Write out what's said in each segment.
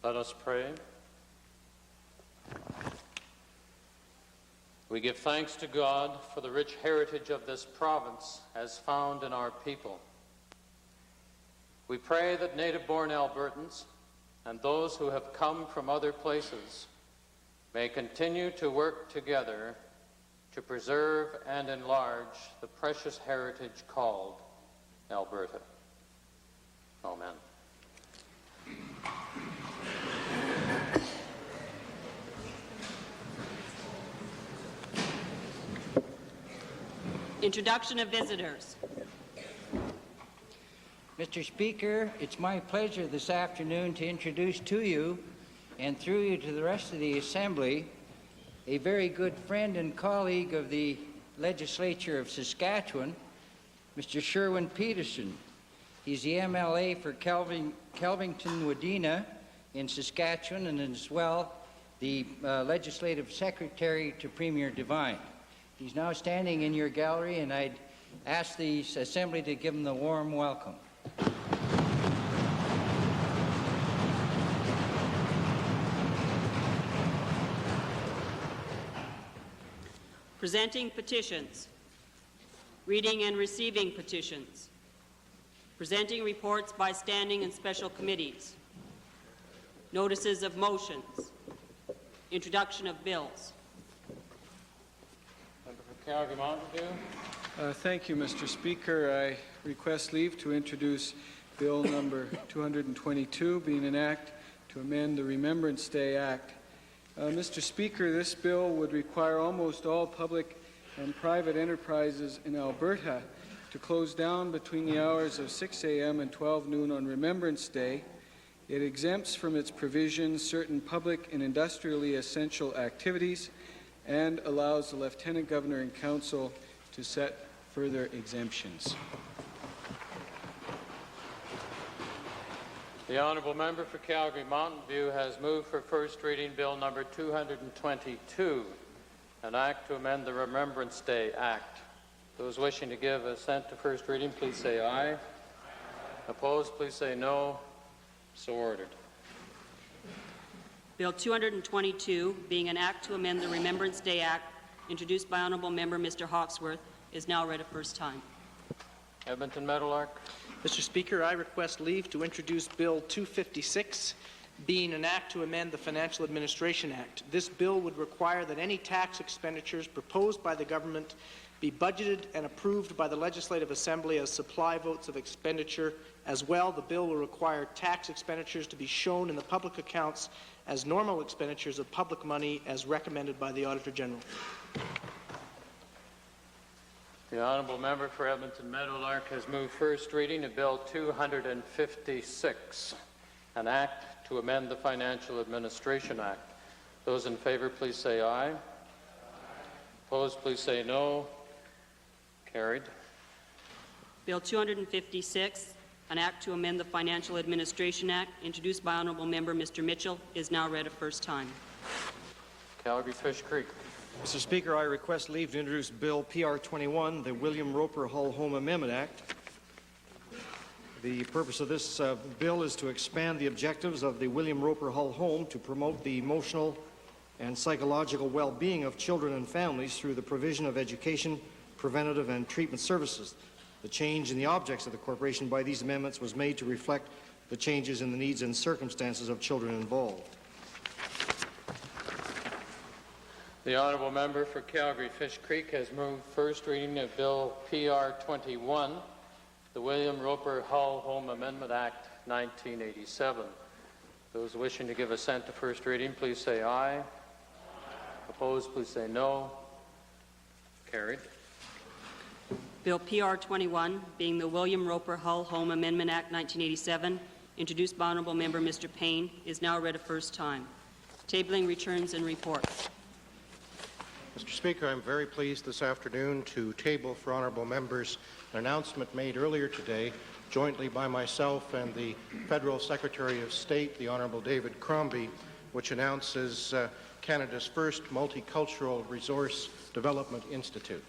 Let us pray. We give thanks to God for the rich heritage of this province as found in our people. We pray that native-born Albertans and those who have come from other places may continue to work together to preserve and enlarge the precious heritage called Alberta. Amen. Introduction of visitors. Mr. Speaker, it's my pleasure this afternoon to introduce to you, and through you to the rest of the Assembly, a very good friend and colleague of the Legislature of Saskatchewan, Mr. Sherwin Peterson. He's the MLA for Kelvington-Wadena in Saskatchewan, and as well the Legislative Secretary to Premier Devine. He's now standing in your gallery, and I'd ask the Assembly to give him the warm welcome. Presenting petitions. Reading and receiving petitions. Presenting reports by standing and special committees. Notices of motions. Introduction of bills. Member for Calgary Mountain View. Thank you, Mr. Speaker. I request leave to introduce Bill number 222, being an act to amend the Remembrance Day Act. Mr. Speaker, this bill would require almost all public and private enterprises in Alberta to close down between the hours of 6 a.m. and 12 noon on Remembrance Day. It exempts from its provisions certain public and industrially essential activities and allows the Lieutenant Governor and Council to set further exemptions. The honourable member for Calgary Mountain View has moved for first reading Bill number 222, an act to amend the Remembrance Day Act. Those wishing to give assent to first reading, please say aye. Opposed, please say no. So ordered. Bill 222, being an act to amend the Remembrance Day Act, introduced by Honourable Member Mr. Hawksworth, is now read a first time. Edmonton Meadowlark. Mr. Speaker, I request leave to introduce Bill 256, being an act to amend the Financial Administration Act. This bill would require that any tax expenditures proposed by the government be budgeted and approved by the Legislative Assembly as supply votes of expenditure. As well, the bill will require tax expenditures to be shown in the public accounts as normal expenditures of public money as recommended by the Auditor General. The honourable member for Edmonton Meadowlark has moved first reading of Bill 256, an act to amend the Financial Administration Act. Those in favour, please say aye. Opposed, please say no. Carried. Bill 256, an act to amend the Financial Administration Act, introduced by Honourable Member Mr. Mitchell, is now read a first time. Calgary Fish Creek. Mr. Speaker, I request leave to introduce Bill PR 21, the William Roper Hull Home Amendment Act. The purpose of this bill is to expand the objectives of the William Roper Hull Home to promote the emotional and psychological well-being of children and families through the provision of education, preventative and treatment services. The change in the objects of the corporation by these amendments was made to reflect the changes in the needs and circumstances of children involved. The honourable member for Calgary Fish Creek has moved first reading of Bill PR 21, the William Roper Hull Home Amendment Act 1987. Those wishing to give assent to first reading, please say aye. Opposed, please say no. Carried. Bill PR 21, being the William Roper Hull Home Amendment Act 1987, introduced by Honourable Member Mr. Payne, is now read a first time. Tabling returns and reports. Mr. Speaker, I'm very pleased this afternoon to table for honourable members an announcement made earlier today, jointly by myself and the Federal Secretary of State, the Honourable David Crombie, which announces Canada's first multicultural resource development institute.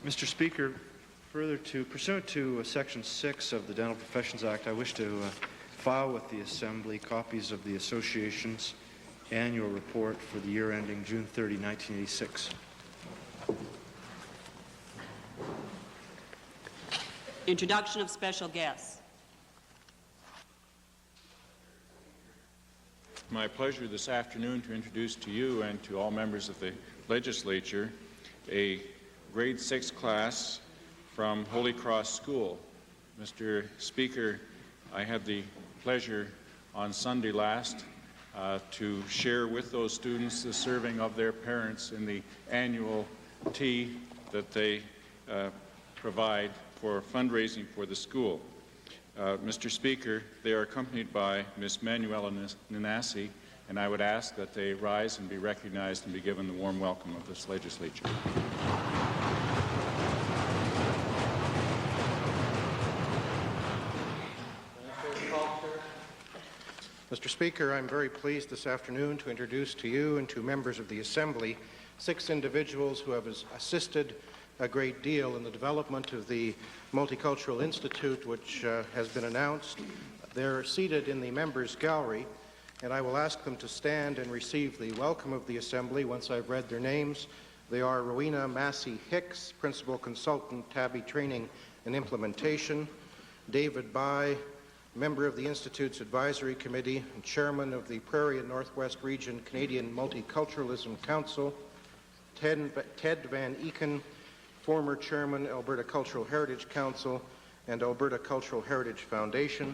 Mr. Speaker, Further, pursuant to Section 6 of the Dental Professions Act, I wish to file with the Assembly copies of the Association's annual report for the year ending June 30, 1986. Introduction of special guests. My pleasure this afternoon to introduce to you and to all members of the legislature a grade 6 class from Holy Cross School. Mr. Speaker, I had the pleasure on Sunday last to share with those students the serving of their parents in the annual tea that they provide for fundraising for the school. Mr. Speaker, they are accompanied by Ms. Manuela Nanasi, and I would ask that they rise and be recognized and be given the warm welcome of this legislature. Mr. Speaker, I'm very pleased this afternoon to introduce to you and to members of the Assembly 6 individuals who have assisted a great deal in the development of the Multicultural Institute, which has been announced. They're seated in the members' gallery, and I will ask them to stand and receive the welcome of the Assembly once I've read their names. They are Rowena Massey Hicks, Principal Consultant, TABI Training and Implementation; David Bai, Member of the Institute's Advisory Committee and Chairman of the Prairie and Northwest Region Canadian Multiculturalism Council; Ted Van Eken, former Chairman, Alberta Cultural Heritage Council and Alberta Cultural Heritage Foundation;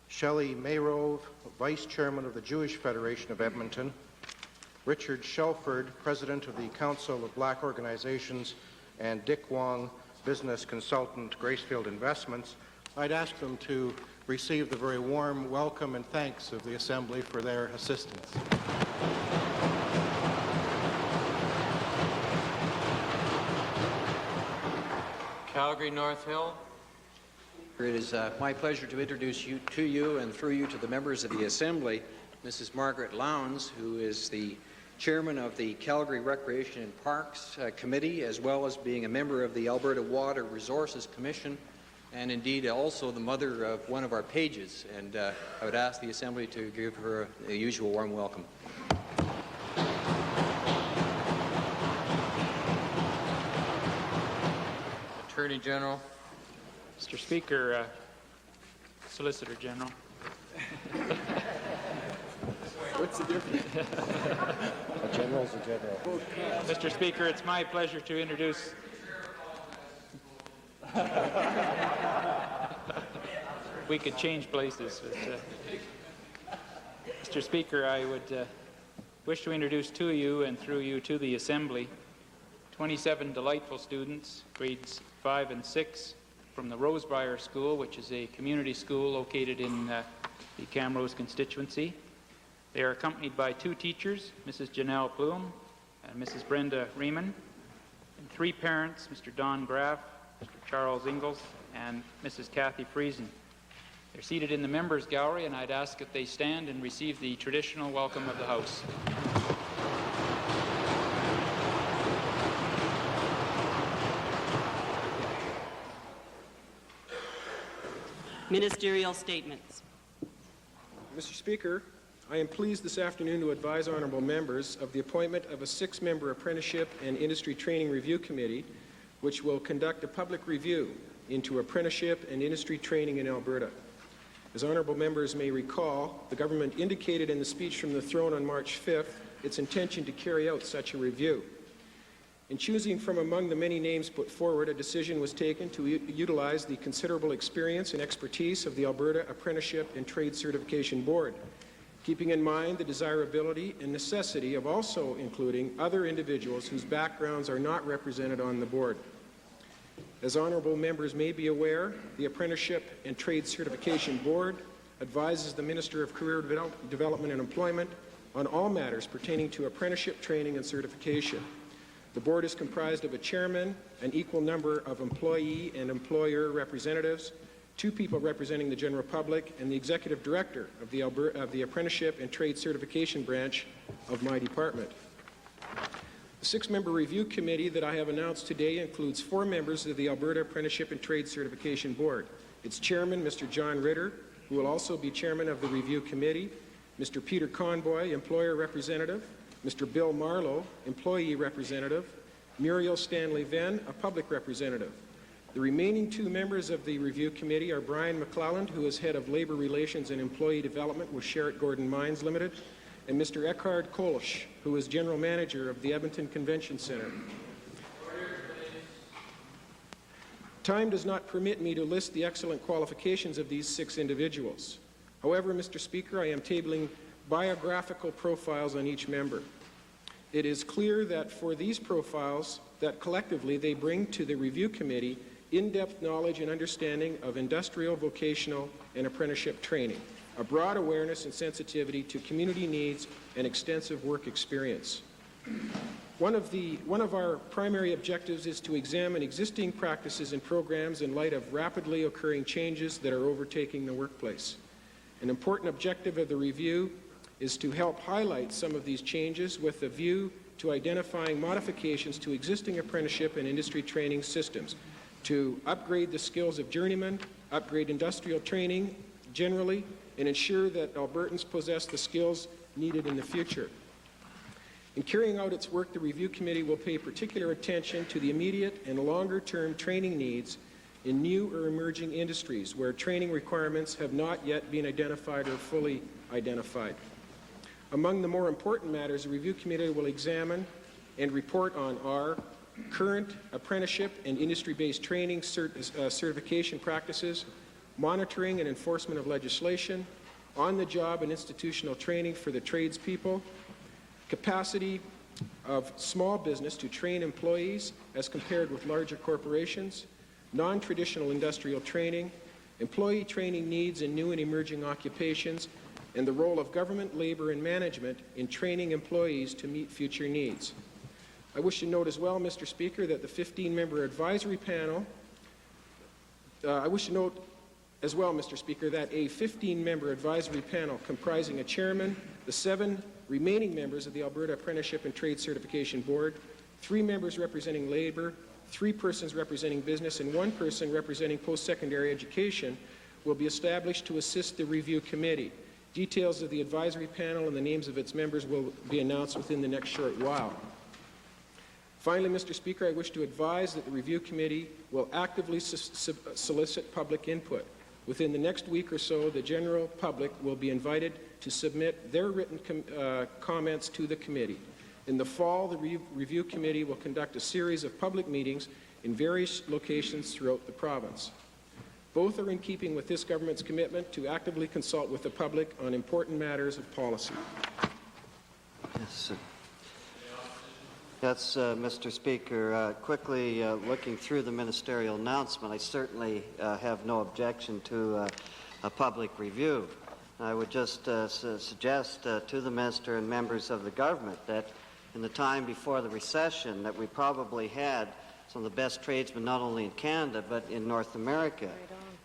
Shelley Mayrove, Vice Chairman of the Jewish Federation of Edmonton; Richard Shelford, President of the Council of Black Organizations; and Dick Wong, Business Consultant, Gracefield Investments. I'd ask them to receive the very warm welcome and thanks of the Assembly for their assistance. Calgary North Hill. It is my pleasure to introduce you to you and through you to the members of the Assembly, Mrs. Margaret Lowndes, who is the Chairman of the Calgary Recreation and Parks Committee, as well as being a member of the Alberta Water Resources Commission, and indeed also the mother of one of our pages. And I would ask the Assembly to give her the usual warm welcome. Attorney General. Mr. Speaker, Solicitor General. What's the difference? A general's a general. Mr. Speaker, it's my pleasure to introduce we could change places. But, Mr. Speaker, I would wish to introduce to you and through you to the Assembly 27 delightful students, grades 5 and 6, from the Rosebriar School, which is a community school located in the Camrose constituency. They are accompanied by 2 teachers, Mrs. Janelle Bloom and Mrs. Brenda Riemann, and 3 parents, Mr. Don Graff, Mr. Charles Ingalls, and Mrs. Kathy Friesen. They're seated in the members' gallery, and I'd ask that they stand and receive the traditional welcome of the House. Ministerial statements. Mr. Speaker, I am pleased this afternoon to advise honourable members of the appointment of a 6-member Apprenticeship and Industry Training Review Committee, which will conduct a public review into apprenticeship and industry training in Alberta. As honourable members may recall, the government indicated in the speech from the throne on March 5th its intention to carry out such a review. In choosing from among the many names put forward, a decision was taken to utilize the considerable experience and expertise of the Alberta Apprenticeship and Trade Certification Board, keeping in mind the desirability and necessity of also including other individuals whose backgrounds are not represented on the board. As honourable members may be aware, the Apprenticeship and Trade Certification Board advises the Minister of Career Development and Employment on all matters pertaining to apprenticeship training and certification. The board is comprised of a chairman, an equal number of employee and employer representatives, 2 people representing the general public, and the executive director of the Apprenticeship and Trade Certification branch of my department. The The 6-member review committee that I have announced today includes 4 members of the Alberta Apprenticeship and Trade Certification Board. Its chairman, Mr. John Ritter, who will also be chairman of the review committee, Mr. Peter Conboy, employer representative, Mr. Bill Marlow, employee representative, Muriel Stanley Venn, a public representative. The remaining 2 members of the review committee are Brian McClelland, who is head of labor relations and employee development with Sherritt Gordon Mines Limited, and Mr. Eckhard Kolsch, who is general manager of the Edmonton Convention Centre. Time does not permit me to list the excellent qualifications of these 6 individuals. However, Mr. Speaker, I am tabling biographical profiles on each member. It is clear that for these profiles, that collectively they bring to the review committee in-depth knowledge and understanding of industrial, vocational, and apprenticeship training, a broad awareness and sensitivity to community needs, and extensive work experience. One of our primary objectives is to examine existing practices and programs in light of rapidly occurring changes that are overtaking the workplace. An important objective of the review is to help highlight some of these changes with a view to identifying modifications to existing apprenticeship and industry training systems, to upgrade the skills of journeymen, upgrade industrial training generally, and ensure that Albertans possess the skills needed in the future. In carrying out its work, the review committee will pay particular attention to the immediate and longer-term training needs in new or emerging industries where training requirements have not yet been identified or fully identified. Among the more important matters, the review committee will examine and report on are current apprenticeship and industry-based training certification practices, monitoring and enforcement of legislation, on-the-job and institutional training for the tradespeople, capacity of small business to train employees as compared with larger corporations, non-traditional industrial training, employee training needs in new and emerging occupations, and the role of government, labor, and management in training employees to meet future needs. I wish to note as well, Mr. Speaker, that the 15-member advisory panel, that a 15-member advisory panel comprising a chairman, the 7 remaining members of the Alberta Apprenticeship and Trade Certification Board, 3 members representing labor, 3 persons representing business, and 1 person representing post-secondary education will be established to assist the review committee. Details of the advisory panel and the names of its members will be announced within the next short while. Finally, Mr. Speaker, I wish to advise that the review committee will actively solicit public input. Within the next week or so, the general public will be invited to submit their written comments to the committee. In the fall, the review committee will conduct a series of public meetings in various locations throughout the province. Both are in keeping with this government's commitment to actively consult with the public on important matters of policy. Yes, Mr. Speaker. Quickly looking through the ministerial announcement, I certainly have no objection to a public review. I would just suggest to the minister and members of the government that in the time before the recession that we probably had some of the best tradesmen not only in Canada but in North America.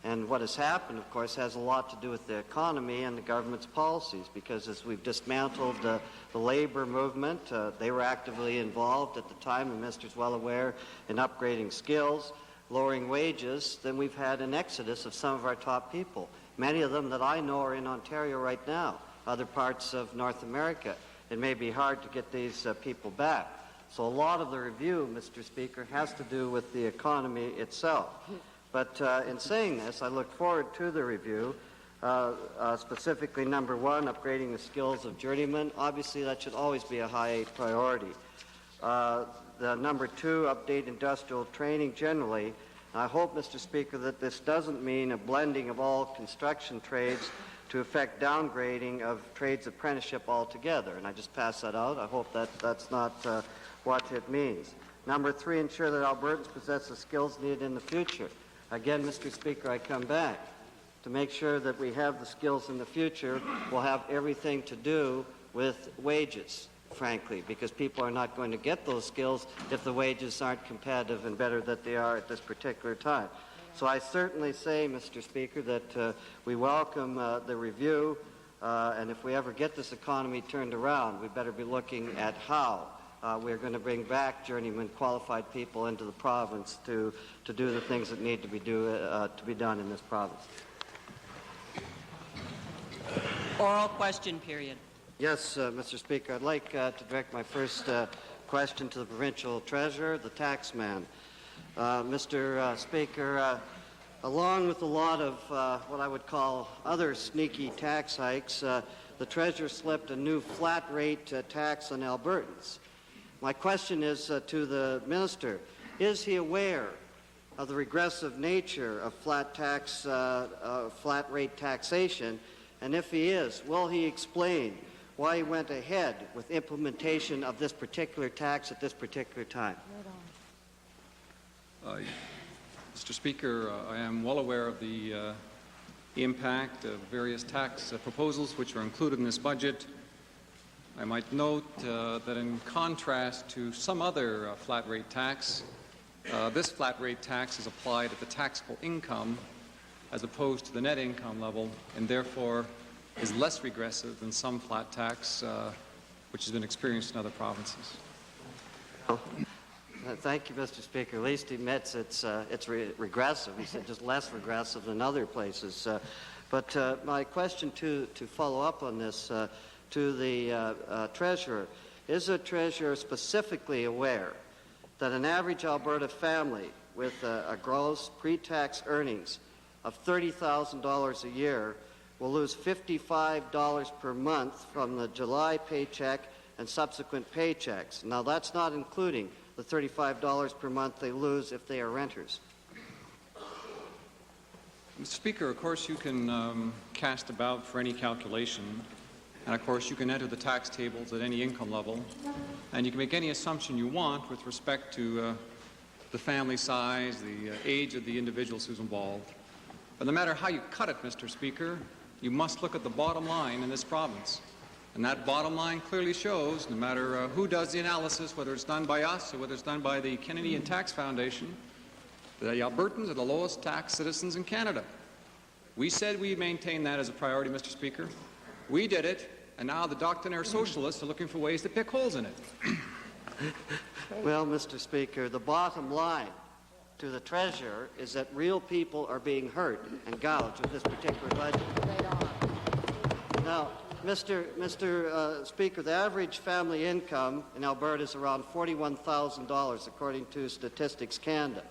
And what has happened, of course, has a lot to do with the economy and the government's policies, because as we've dismantled the labor movement, they were actively involved at the time, the minister's well aware, in upgrading skills, lowering wages. Then we've had an exodus of some of our top people. Many of them that I know are in Ontario right now, other parts of North America. It may be hard to get these people back. So a lot of the review, Mr. Speaker, has to do with the economy itself. But in saying this, I look forward to the review, specifically number 1, upgrading the skills of journeymen. Obviously, that should always be a high priority. The number 2, update industrial training generally. I hope, Mr. Speaker, that this doesn't mean a blending of all construction trades to affect downgrading of trades apprenticeship altogether. And I just pass that out. I hope that that's not what it means. Number 3, ensure that Albertans possess the skills needed in the future. Again, Mr. Speaker, I come back. To make sure that we have the skills in the future will have everything to do with wages, frankly, because people are not going to get those skills if the wages aren't competitive and better than they are at this particular time. So I certainly say, Mr. Speaker, that we welcome the review, and if we ever get this economy turned around, we better be looking at how we're going to bring back journeyman qualified people into the province to do the things that need to be done in this province. Oral question period. Yes, Mr. Speaker. I'd like to direct my first question to the provincial treasurer, the tax man. Mr. Speaker, along with a lot of what I would call other sneaky tax hikes, the treasurer slipped a new flat rate tax on Albertans. My question is to the minister: is he aware of the regressive nature of flat rate taxation? And if he is, will he explain why he went ahead with implementation of this particular tax at this particular time? Mr. Speaker, I am well aware of the impact of various tax proposals which are included in this budget. I might note that in contrast to some other flat rate tax, this flat rate tax is applied at the taxable income as opposed to the net income level, and therefore is less regressive than some flat tax which has been experienced in other provinces. Thank you, Mr. Speaker. At least he admits it's regressive. He said just less regressive than other places. But my question to follow up on this to the treasurer: is the treasurer specifically aware that an average Alberta family with a gross pre-tax earnings of $30,000 a year will lose $55 per month from the July paycheck and subsequent paychecks? Now, that's not including the $35 per month they lose if they are renters. Mr. Speaker, of course you can cast about for any calculation, and of course you can enter the tax tables at any income level, and you can make any assumption you want with respect to the family size, the age of the individuals who's involved. But no matter how you cut it, Mr. Speaker, you must look at the bottom line in this province. And that bottom line clearly shows, no matter who does the analysis, whether it's done by us or whether it's done by the Canadian Tax Foundation, the Albertans are the lowest tax citizens in Canada. We said we'd maintain that as a priority, Mr. Speaker. We did it, and now the doctrinaire socialists are looking for ways to pick holes in it. Well, Mr. Speaker, the bottom line to the treasurer is that real people are being hurt and gouged with this particular budget. Now, Mr. Speaker, the average family income in Alberta is around $41,000, according to Statistics Canada.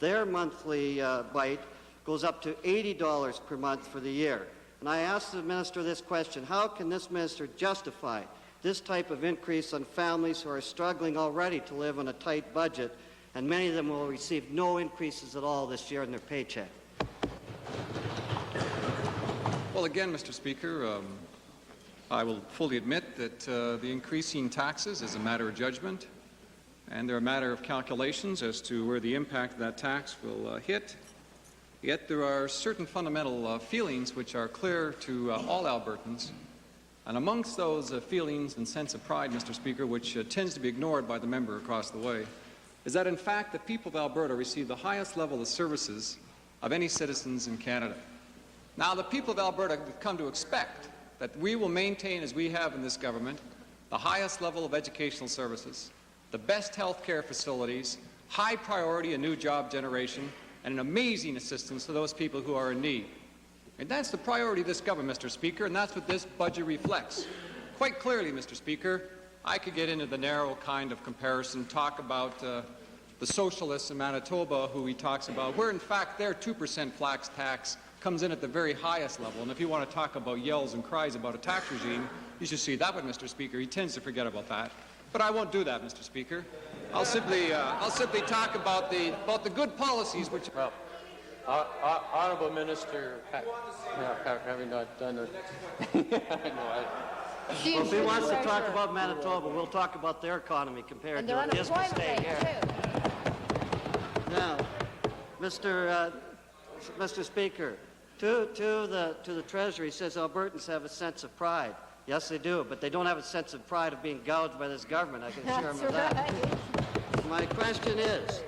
Their monthly bite goes up to $80 per month for the year. And I asked the minister this question: how can this minister justify this type of increase on families who are struggling already to live on a tight budget, and many of them will receive no increases at all this year in their paycheck? Well, again, Mr. Speaker, I will fully admit that the increasing taxes is a matter of judgment, and they're a matter of calculations as to where the impact of that tax will hit. Yet there are certain fundamental feelings which are clear to all Albertans, and amongst those feelings and sense of pride, Mr. Speaker, which tends to be ignored by the member across the way, is that in fact the people of Alberta receive the highest level of services of any citizens in Canada. Now, the people of Alberta have come to expect that we will maintain, as we have in this government, the highest level of educational services, the best health care facilities, high priority and new job generation, and an amazing assistance to those people who are in need. And that's the priority of this government, Mr. Speaker, and that's what this budget reflects. Quite clearly, Mr. Speaker, I could get into the narrow kind of comparison, talk about the socialists in Manitoba who he talks about, where in fact their 2% flat tax comes in at the very highest level. And if you want to talk about yells and cries about a tax regime, you should see that one, Mr. Speaker. He tends to forget about that. But I won't do that, Mr. Speaker. I'll simply talk about the good policies which... Well, Honourable Minister, having not done it... Well, if he wants to talk about Manitoba, we'll talk about their economy compared to his mistake here. Now, Mr. Speaker, to the Treasury, says Albertans have a sense of pride. Yes, they do, but they don't have a sense of pride of being gouged by this government. I can assure them of that. My question is,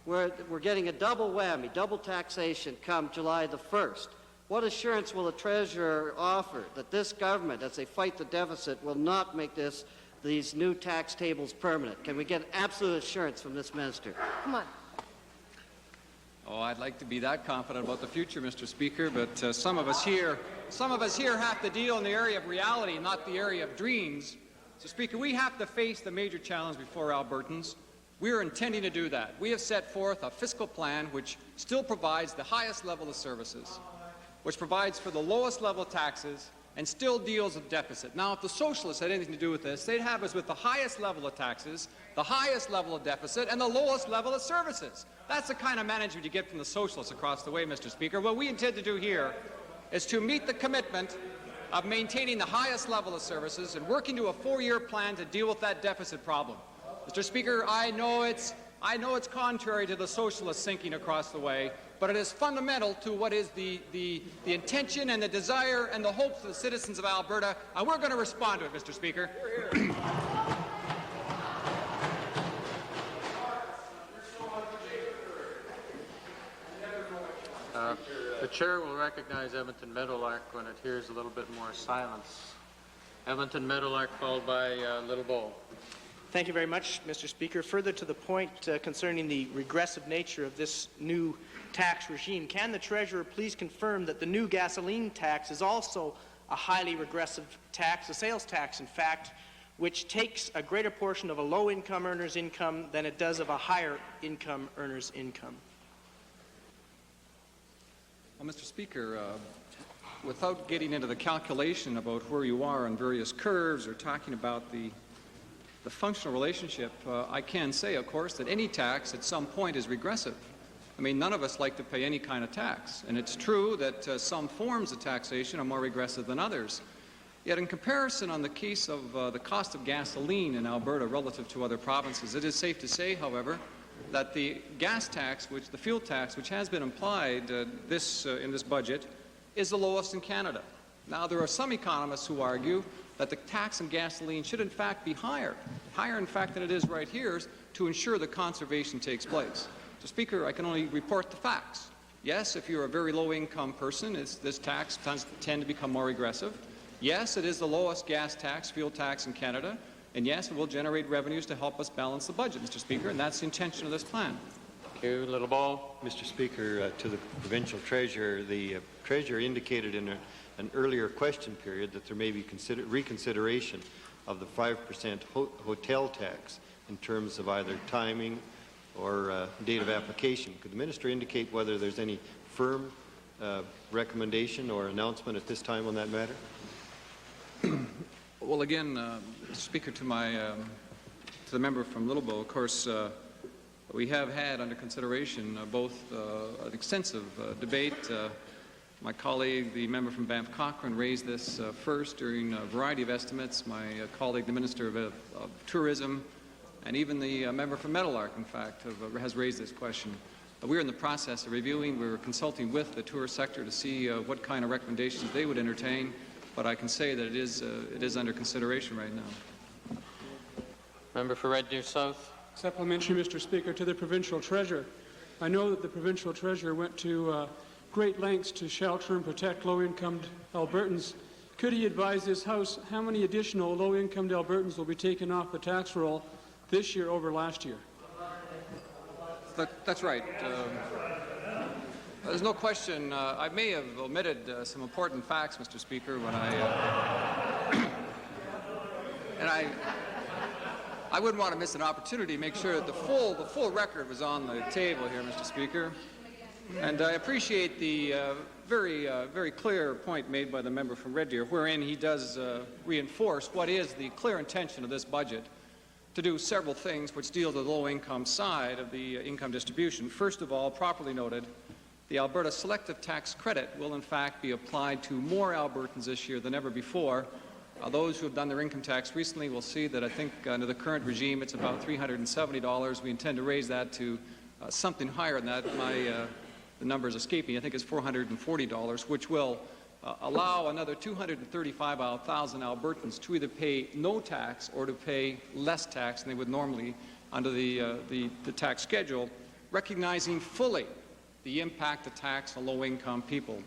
we're getting a double whammy, double taxation come July the 1st. What assurance will the Treasurer offer that this government, as they fight the deficit, will not make this these new tax tables permanent? Can we get absolute assurance from this minister? Come on. Oh, I'd like to be that confident about the future, Mr. Speaker, but some of us here have to deal in the area of reality, not the area of dreams. So, Speaker, we have to face the major challenge before Albertans. We are intending to do that. We have set forth a fiscal plan which still provides the highest level of services, which provides for the lowest level of taxes, and still deals with deficit. Now, if the socialists had anything to do with this, they'd have us with the highest level of taxes, the highest level of deficit, and the lowest level of services. That's the kind of management you get from the socialists across the way, Mr. Speaker. What we intend to do here is to meet the commitment of maintaining the highest level of services and working to a 4-year plan to deal with that deficit problem. Mr. Speaker, I know it's contrary to the socialist thinking across the way, but it is fundamental to what is the intention and the desire and the hopes of the citizens of Alberta, and we're going to respond to it, Mr. Speaker. The chair will recognize Edmonton Meadowlark when it hears a little bit more silence. Edmonton Meadowlark, followed by Little Bow. Thank you very much, Mr. Speaker. Further to the point concerning the regressive nature of this new tax regime, can the Treasurer please confirm that the new gasoline tax is also a highly regressive tax, a sales tax, in fact, which takes a greater portion of a low-income earner's income than it does of a higher-income earner's income? Well, Mr. Speaker, without getting into the calculation about where you are on various curves or talking about the functional relationship, I can say, of course, that any tax at some point is regressive. I mean, none of us like to pay any kind of tax, and it's true that some forms of taxation are more regressive than others. Yet in comparison on the case of the cost of gasoline in Alberta relative to other provinces, it is safe to say, however, that the gas tax, the fuel tax, which has been applied in this budget, is the lowest in Canada. Now, there are some economists who argue that the tax on gasoline should in fact be higher in fact than it is right here, to ensure that conservation takes place. So, Speaker, I can only report the facts. Yes, if you're a very low-income person, this tax tend to become more regressive. Yes, it is the lowest gas tax, fuel tax in Canada, and yes, it will generate revenues to help us balance the budget, Mr. Speaker, and that's the intention of this plan. Thank you. Little Bow. Mr. Speaker, to the provincial treasurer, the treasurer indicated in an earlier question period that there may be reconsideration of the 5% hotel tax in terms of either timing or date of application. Could the minister indicate whether there's any firm recommendation or announcement at this time on that matter? Well, again, Speaker, to the member from Little Bow, of course, we have had under consideration both an extensive debate. My colleague, the member from Banff Cochrane, raised this first during a variety of estimates. My colleague, the Minister of Tourism, and even the member from Meadowlark, in fact, has raised this question. We're in the process of reviewing. We're consulting with the tourist sector to see what kind of recommendations they would entertain. But I can say that it is under consideration right now. Member for Red Deer South. Supplementary, Mr. Speaker, to the provincial treasurer. I know that the provincial treasurer went to great lengths to shelter and protect low-income Albertans. Could he advise this House how many additional low-income Albertans will be taken off the tax roll this year over last year? That's right. There's no question. I may have omitted some important facts, Mr. Speaker, when I wouldn't want to miss an opportunity to make sure that the full record was on the table here, Mr. Speaker. And I appreciate the very clear point made by the member from Red Deer, wherein he does reinforce what is the clear intention of this budget, to do several things which deal with the low-income side of the income distribution. First of all, properly noted, the Alberta Selective Tax Credit will in fact be applied to more Albertans this year than ever before. Those who have done their income tax recently will see that I think under the current regime it's about $370. We intend to raise that to something higher than that. The number is escaping. I think it's $440, which will allow another 235,000 Albertans to either pay no tax or to pay less tax than they would normally under the tax schedule, recognizing fully the impact of tax on low-income people.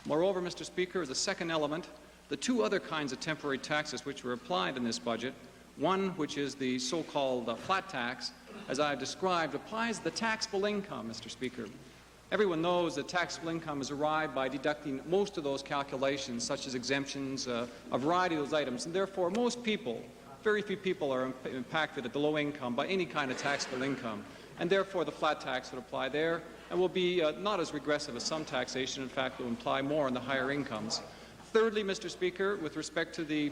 Moreover, Mr. Speaker, as a second element, the two other kinds of temporary taxes which were applied in this budget One, which is the so-called flat tax, as I've described, applies the taxable income, Mr. Speaker. Everyone knows that taxable income is arrived by deducting most of those calculations, such as exemptions, a variety of those items, and therefore most people, very few people are impacted at the low income by any kind of taxable income, and therefore the flat tax would apply there and will be not as regressive as some taxation. In fact, will imply more on the higher incomes. Thirdly, Mr. Speaker, with respect to the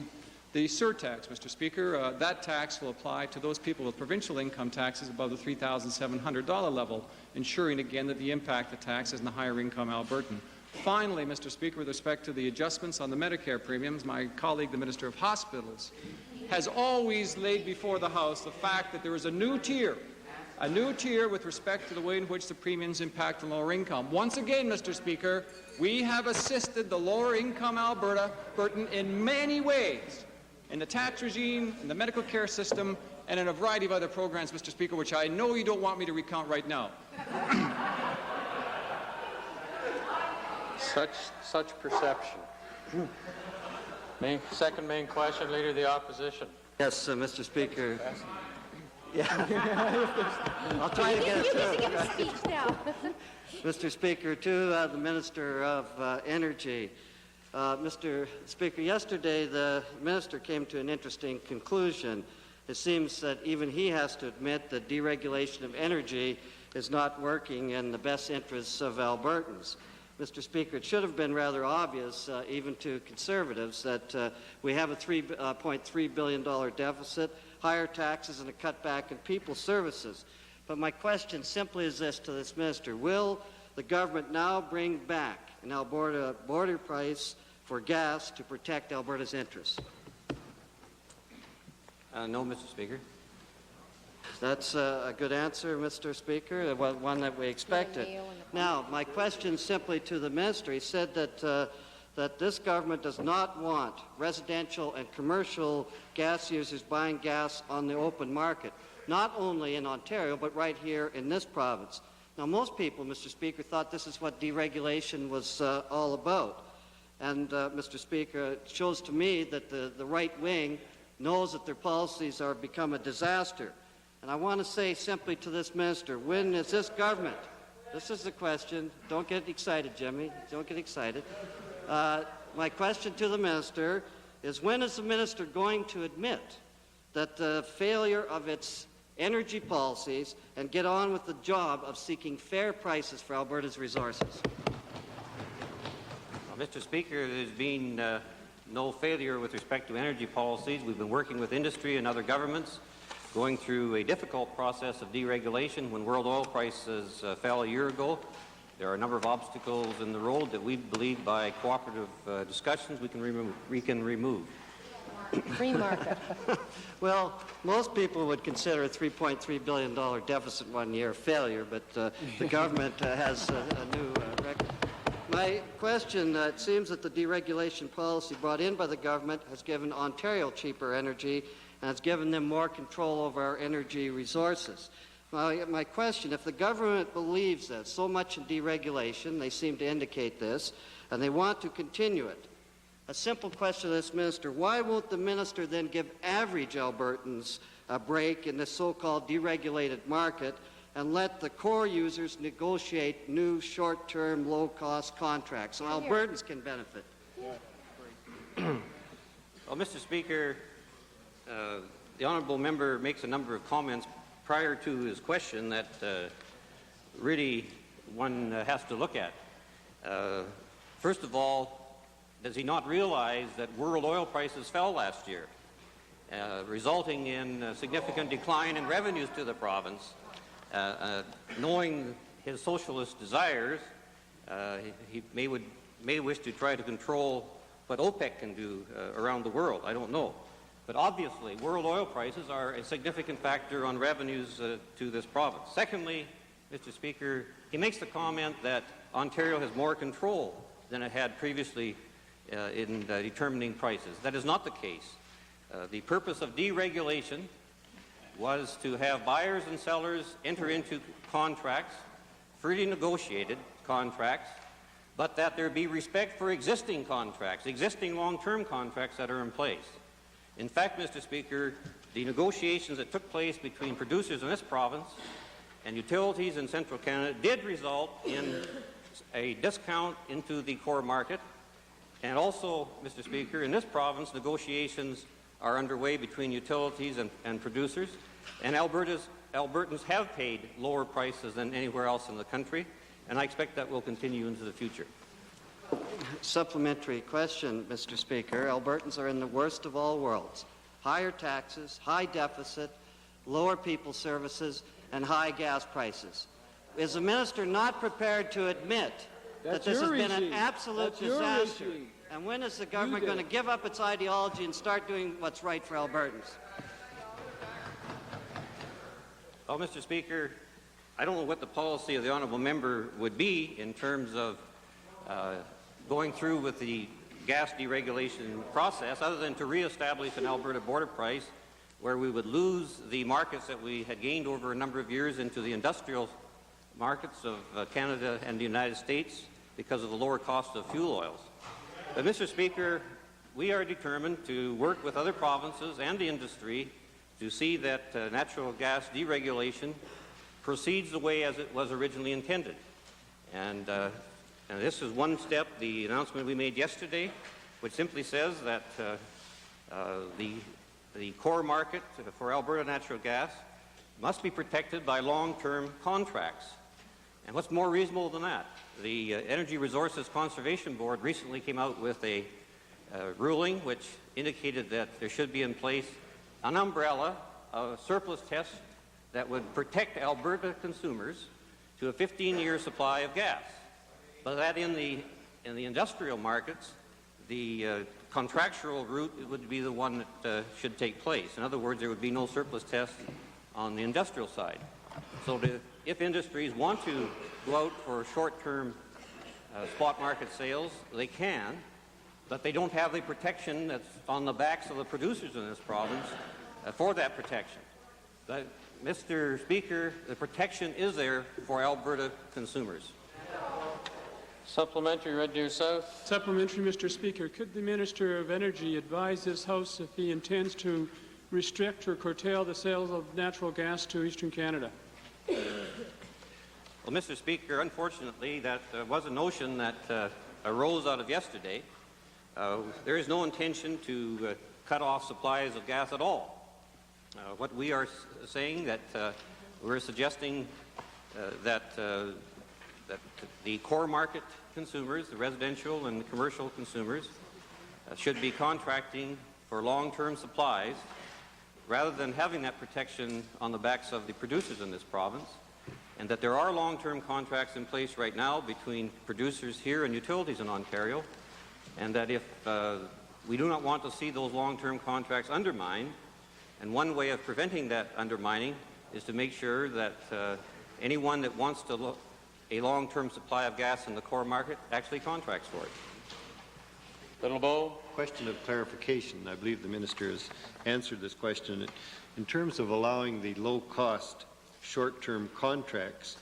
surtax, Mr. Speaker, that tax will apply to those people with provincial income taxes above the $3,700 level, ensuring again that the impact of the tax is in the higher income Albertan. Finally, Mr. Speaker, with respect to the adjustments on the Medicare premiums, my colleague, the Minister of Hospitals, has always laid before the House the fact that there is a new tier with respect to the way in which the premiums impact the lower income. Once again, Mr. Speaker, we have assisted the lower income Albertan in many ways, in the tax regime, in the medical care system, and in a variety of other programs, Mr. Speaker, which I know you don't want me to recount right now. Such perception. Second main question, Leader of the Opposition. Yes, Mr. Speaker. Yeah. I'll try to get it through. You get a speech now. Mr. Speaker, to the Minister of Energy. Mr. Speaker, yesterday the Minister came to an interesting conclusion. It seems that even he has to admit that deregulation of energy is not working in the best interests of Albertans. Mr. Speaker, it should have been rather obvious, even to Conservatives, that we have a $3.3 billion deficit, higher taxes, and a cutback in people's services. But my question simply is this to this Minister. Will the government now bring back an Alberta border price for gas to protect Alberta's interests? No, Mr. Speaker. That's a good answer, Mr. Speaker, one that we expected. Now, my question simply to the Minister. He said that this government does not want residential and commercial gas users buying gas on the open market, not only in Ontario, but right here in this province. Now, most people, Mr. Speaker, thought this is what deregulation was all about. And, Mr. Speaker, it shows to me that the right wing knows that their policies are become a disaster. And I want to say simply to this Minister, when is this government, this is the question, don't get excited, Jimmy, don't get excited. My question to the Minister is, when is the Minister going to admit that the failure of its energy policies and get on with the job of seeking fair prices for Alberta's resources? Well, Mr. Speaker, there's been no failure with respect to energy policies. We've been working with industry and other governments, going through a difficult process of deregulation. When world oil prices fell a year ago, there are a number of obstacles in the road that we believe by cooperative discussions we can remove. Free market. Well, most people would consider a $3.3 billion deficit one year a failure, but the government has a new record. My question, it seems that the deregulation policy brought in by the government has given Ontario cheaper energy and has given them more control over our energy resources. My question, if the government believes that so much in deregulation, they seem to indicate this, and they want to continue it, a simple question to this Minister, why won't the Minister then give average Albertans a break in this so-called deregulated market and let the core users negotiate new short-term, low-cost contracts so Albertans can benefit? Well, Mr. Speaker, the honourable member makes a number of comments prior to his question that really one has to look at. First of all, does he not realize that world oil prices fell last year, resulting in a significant decline in revenues to the province? Knowing his socialist desires, he may wish to try to control what OPEC can do around the world. I don't know. But obviously, world oil prices are a significant factor on revenues to this province. Secondly, Mr. Speaker, he makes the comment that Ontario has more control than it had previously in determining prices. That is not the case. The purpose of deregulation was to have buyers and sellers enter into contracts, freely negotiated contracts, but that there be respect for existing contracts, existing long-term contracts that are in place. In fact, Mr. Speaker, The negotiations that took place between producers in this province and utilities in central Canada did result in a discount into the core market. And also, Mr. Speaker, in this province, negotiations are underway between utilities and producers, and Albertans have paid lower prices than anywhere else in the country, and I expect that will continue into the future. Supplementary question, Mr. Speaker. Albertans are in the worst of all worlds. Higher taxes, high deficit, lower people services, and high gas prices. Is the minister not prepared to admit that this has been an absolute disaster? And when is the government going to give up its ideology and start doing what's right for Albertans? Well, Mr. Speaker, I don't know what the policy of the honourable member would be in terms of going through with the gas deregulation process, other than to reestablish an Alberta border price where we would lose the markets that we had gained over a number of years into the industrial markets of Canada and the United States because of the lower cost of fuel oils. But, Mr. Speaker, we are determined to work with other provinces and the industry to see that natural gas deregulation proceeds the way as it was originally intended. And this is one step, the announcement we made yesterday, which simply says that the core market for Alberta natural gas must be protected by long-term contracts. And what's more reasonable than that? The Energy Resources Conservation Board recently came out with a ruling which indicated that there should be in place an umbrella of surplus test that would protect Alberta consumers to a 15-year supply of gas. But that in the industrial markets, the contractual route would be the one that should take place. In other words, there would be no surplus test on the industrial side. So if industries want to go out for short-term spot market sales, they can, but they don't have the protection that's on the backs of the producers in this province for that protection. But, Mr. Speaker, the protection is there for Alberta consumers. Supplementary, Red Deer South. Supplementary, Mr. Speaker. Could the Minister of Energy advise this House if he intends to restrict or curtail the sales of natural gas to Eastern Canada? Well, Mr. Speaker, unfortunately, that was a notion that arose out of yesterday. There is no intention to cut off supplies of gas at all. What we are saying that we're suggesting that the core market consumers, the residential and the commercial consumers, should be contracting for long-term supplies rather than having that protection on the backs of the producers in this province, and that there are long-term contracts in place right now between producers here and utilities in Ontario, and that if we do not want to see those long-term contracts undermined, and one way of preventing that undermining is to make sure that anyone that wants to a long-term supply of gas in the core market actually contracts for it. Little Bow. Question of clarification. I believe the minister has answered this question. In terms of allowing the low-cost short-term contracts,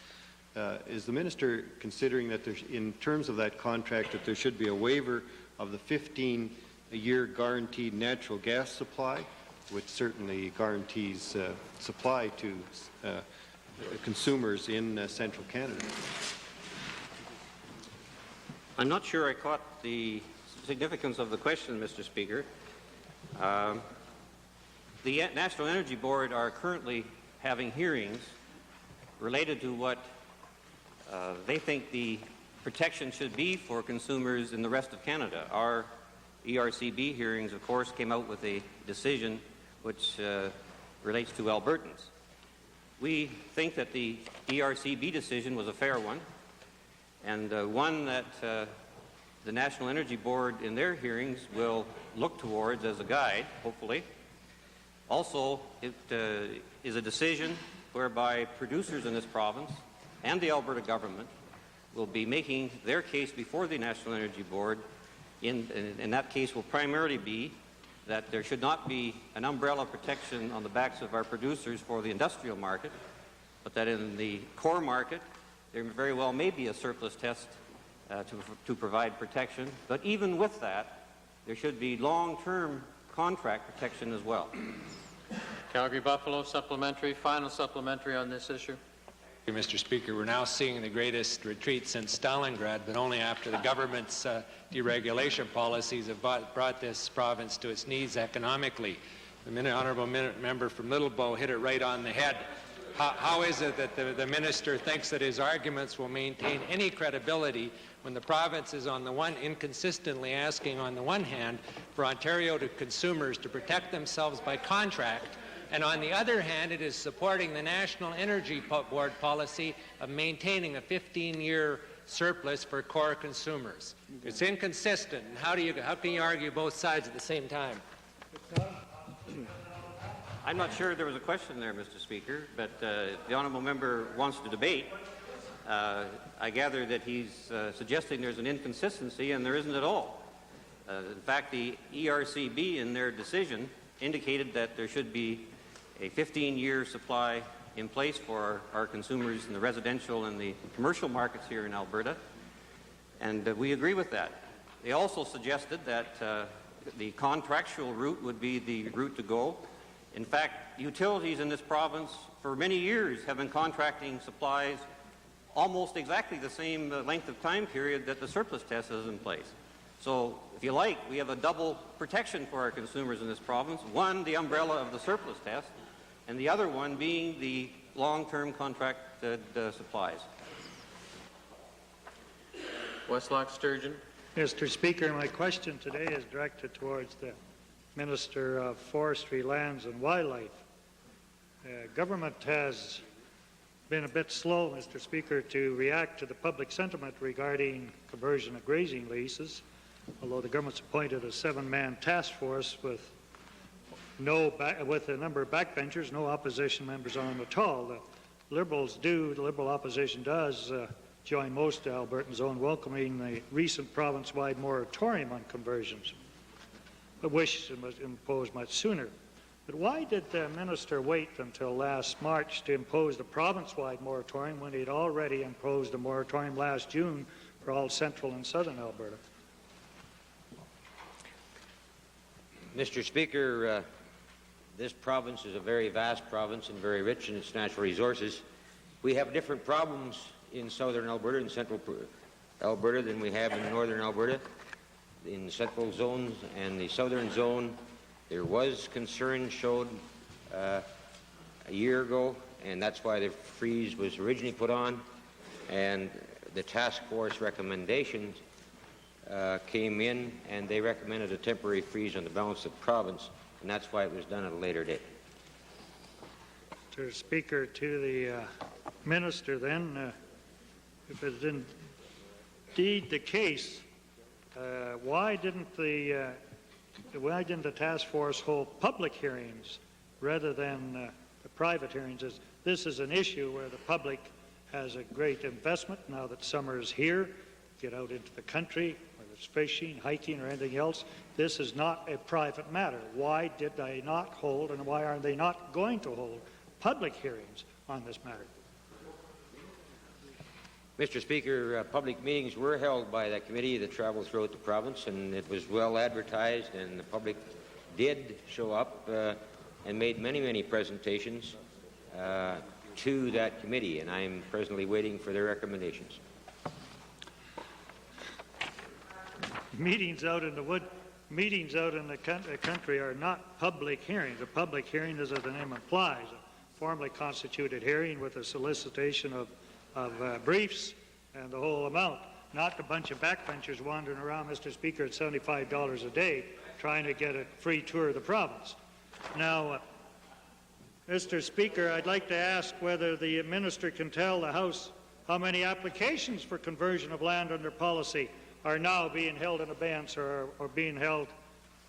is the minister considering that there's, in terms of that contract, that there should be a waiver of the 15-year guaranteed natural gas supply, which certainly guarantees supply to consumers in central Canada? I'm not sure I caught the significance of the question, Mr. Speaker. The National Energy Board are currently having hearings related to what they think the protection should be for consumers in the rest of Canada. Our ERCB hearings, of course, came out with a decision which relates to Albertans. We think that the ERCB decision was a fair one, and one that the National Energy Board in their hearings will look towards as a guide, hopefully. Also, it is a decision whereby producers in this province and the Alberta government will be making their case before the National Energy Board. In that case will primarily be that there should not be an umbrella protection on the backs of our producers for the industrial market, but that in the core market there very well may be a surplus test to provide protection. But even with that, there should be long-term contract protection as well. Calgary-Buffalo supplementary, final supplementary on this issue. Mr. Speaker, we're now seeing the greatest retreat since Stalingrad, but only after the government's deregulation policies have brought this province to its knees economically. The honourable member from Littlebow hit it right on the head. How is it that the minister thinks that his arguments will maintain any credibility when the province is inconsistently asking on the one hand for Ontario consumers to protect themselves by contract, and on the other hand it is supporting the National Energy Board policy of maintaining a 15-year surplus for core consumers? It's inconsistent, and how can you argue both sides at the same time? I'm not sure there was a question there, Mr. Speaker, but the honourable member wants to debate. I gather that he's suggesting there's an inconsistency, and there isn't at all. In fact, the ERCB in their decision indicated that there should be a 15-year supply in place for our consumers in the residential and the commercial markets here in Alberta, and we agree with that. They also suggested that the contractual route would be the route to go. In fact, utilities in this province for many years have been contracting supplies almost exactly the same length of time period that the surplus test is in place. So, if you like, we have a double protection for our consumers in this province. One, the umbrella of the surplus test, and the other one being the long-term contracted supplies. Westlock Sturgeon. Mr. Speaker, my question today is directed towards the Minister of Forestry, Lands and Wildlife. Government has been a bit slow, Mr. Speaker, to react to the public sentiment regarding conversion of grazing leases, although the government's appointed a 7-man task force with a number of backbenchers, no opposition members on at all. The Liberal opposition does join most Albertans on welcoming the recent province-wide moratorium on conversions, but wish it was imposed much sooner. But why did the minister wait until last March to impose the province-wide moratorium when he had already imposed a moratorium last June for all central and southern Alberta? Mr. Speaker, this province is a very vast province and very rich in its natural resources. We have different problems in southern Alberta and central Alberta than we have in northern Alberta. In the central zones and the southern zone, there was concern showed a year ago, and that's why the freeze was originally put on, and the task force recommendations came in, and they recommended a temporary freeze on the balance of the province, and that's why it was done at a later date. Mr. Speaker, to the minister then, if it is indeed the case, why didn't the task force hold public hearings rather than the private hearings? This is an issue where the public has a great investment now that summer is here. Get out into the country, whether it's fishing, hiking, or anything else. This is not a private matter. Why did they not hold, and why are they not going to hold public hearings on this matter? Mr. Speaker, public meetings were held by that committee that traveled throughout the province, and it was well advertised, and the public did show up and made many, many presentations to that committee, and I'm presently waiting for their recommendations. Meetings out in the country are not public hearings. A public hearing, as the name implies, a formally constituted hearing with a solicitation of briefs and the whole amount, not a bunch of backbenchers wandering around, Mr. Speaker, at $75 a day trying to get a free tour of the province. Now, Mr. Speaker, I'd like to ask whether the minister can tell the House how many applications for conversion of land under policy are now being held in abeyance or being held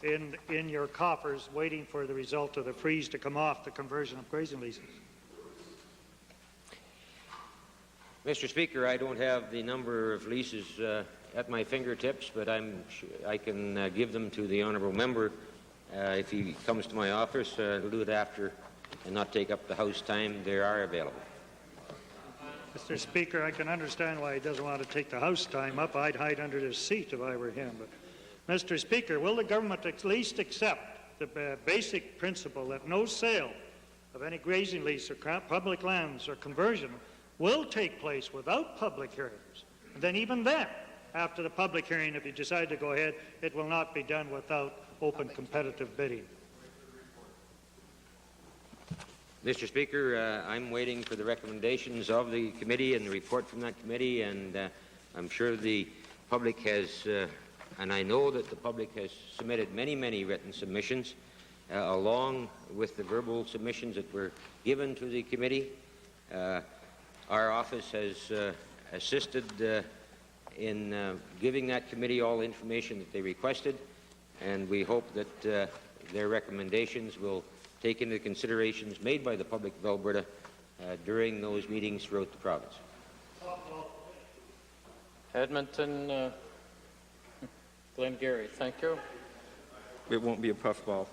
in your coffers waiting for the result of the freeze to come off the conversion of grazing leases. Mr. Speaker, I don't have the number of leases at my fingertips, but I can give them to the honourable member if he comes to my office. He'll do it after and not take up the House time. They are available. Mr. Speaker, I can understand why he doesn't want to take the House time up. I'd hide under his seat if I were him. But, Mr. Speaker, will the government at least accept the basic principle that no sale of any grazing lease or public lands or conversion will take place without public hearings. And then even then, after the public hearing, if you decide to go ahead, it will not be done without open competitive bidding. Mr. Speaker, I'm waiting for the recommendations of the committee and the report from that committee, and I'm sure the public has, and I know that the public has submitted many written submissions along with the verbal submissions that were given to the committee. Our office has assisted in giving that committee all the information that they requested, and we hope that their recommendations will take into considerations made by the public of Alberta during those meetings throughout the province. Edmonton, Glengarry, thank you. It won't be a puffball.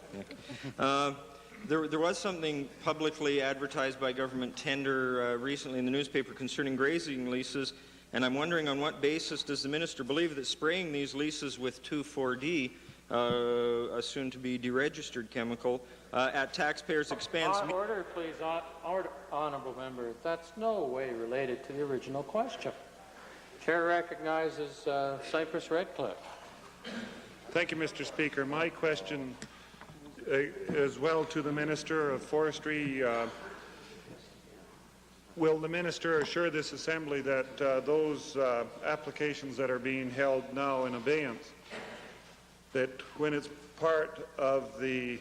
There was something publicly advertised by government tender recently in the newspaper concerning grazing leases, and I'm wondering on what basis does the minister believe that spraying these leases with 2,4-D, a soon-to-be deregistered chemical, at taxpayers' expense... Order, please. Honourable member. That's no way related to the original question. Chair recognizes Cypress Redcliffe. Thank you, Mr. Speaker. My question as well to the Minister of Forestry. Will the Minister assure this Assembly that those applications that are being held now in abeyance, that when it's part of the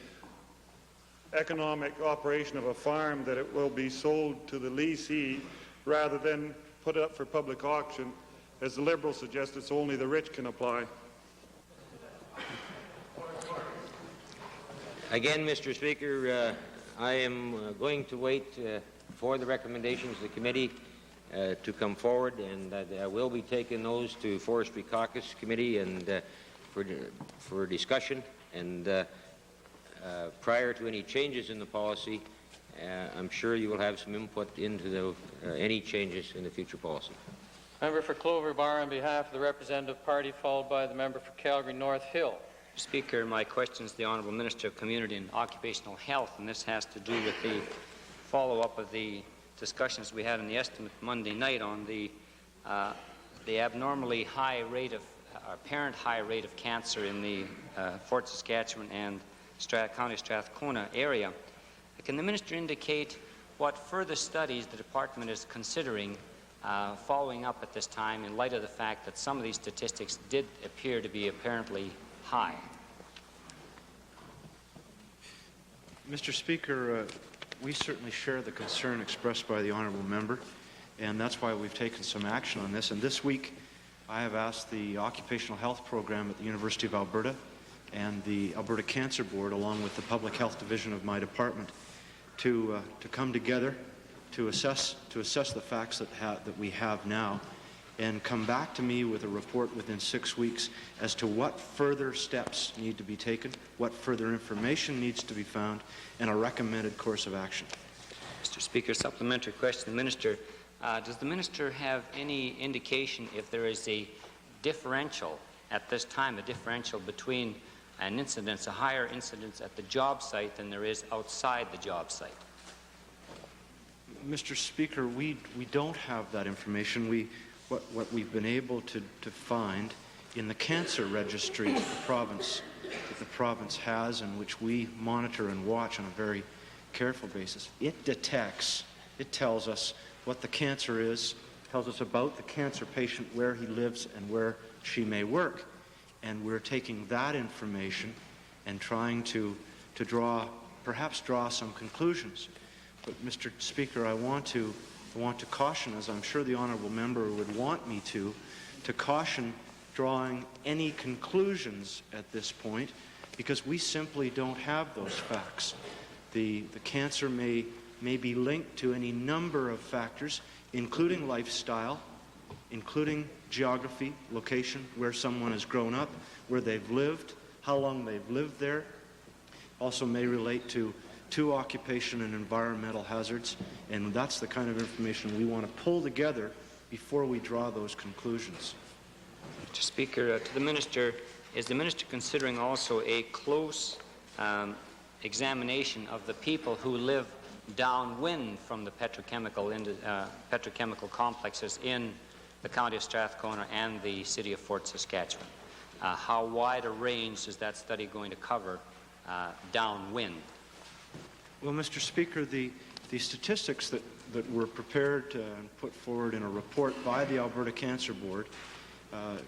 economic operation of a farm, that it will be sold to the leasee rather than put up for public auction, as the Liberals suggest it's only the rich can apply? Again, Mr. Speaker, I am going to wait for the recommendations of the committee to come forward, and I will be taking those to Forestry Caucus Committee and for discussion. And prior to any changes in the policy, I'm sure you will have some input into any changes in the future policy. Member for Clover Bar on behalf of the representative party, followed by the member for Calgary North Hill. Speaker, my question is to the Honourable Minister of Community and Occupational Health, and this has to do with the follow-up of the discussions we had in the estimate Monday night on the abnormally high rate of apparent high rate of cancer in the Fort Saskatchewan and County Strathcona area. Can the Minister indicate what further studies the Department is considering following up at this time in light of the fact that some of these statistics did appear to be apparently high? Mr. Speaker, we certainly share the concern expressed by the honourable member, and that's why we've taken some action on this. And this week, I have asked the Occupational Health Program at the University of Alberta and the Alberta Cancer Board, along with the Public Health Division of my department, to come together to assess the facts that we have now, and come back to me with a report within 6 weeks as to what further steps need to be taken, what further information needs to be found, and a recommended course of action. Mr. Speaker, supplementary question to the Minister. Does the Minister have any indication if there is a differential at this time, a differential between an incidence, a higher incidence at the job site than there is outside the job site? Mr. Speaker, we don't have that information. What we've been able to find in the cancer registry that the province has, and which we monitor and watch on a very careful basis, it tells us what the cancer is, tells us about the cancer patient, where he lives and where she may work. And we're taking that information and trying to perhaps draw some conclusions. But, Mr. Speaker, I want to caution, as I'm sure the honourable member would want me to caution drawing any conclusions at this point, because we simply don't have those facts. The cancer may be linked to any number of factors, including lifestyle, including geography, location, where someone has grown up, where they've lived, how long they've lived there. Also may relate to occupation and environmental hazards, and that's the kind of information we want to pull together before we draw those conclusions. Mr. Speaker, to the Minister, is the Minister considering also a close examination of the people who live downwind from the petrochemical complexes in the county of Strathcona and the city of Fort Saskatchewan. How wide a range is that study going to cover downwind? Well, Mr. Speaker, the statistics that were prepared and put forward in a report by the Alberta Cancer Board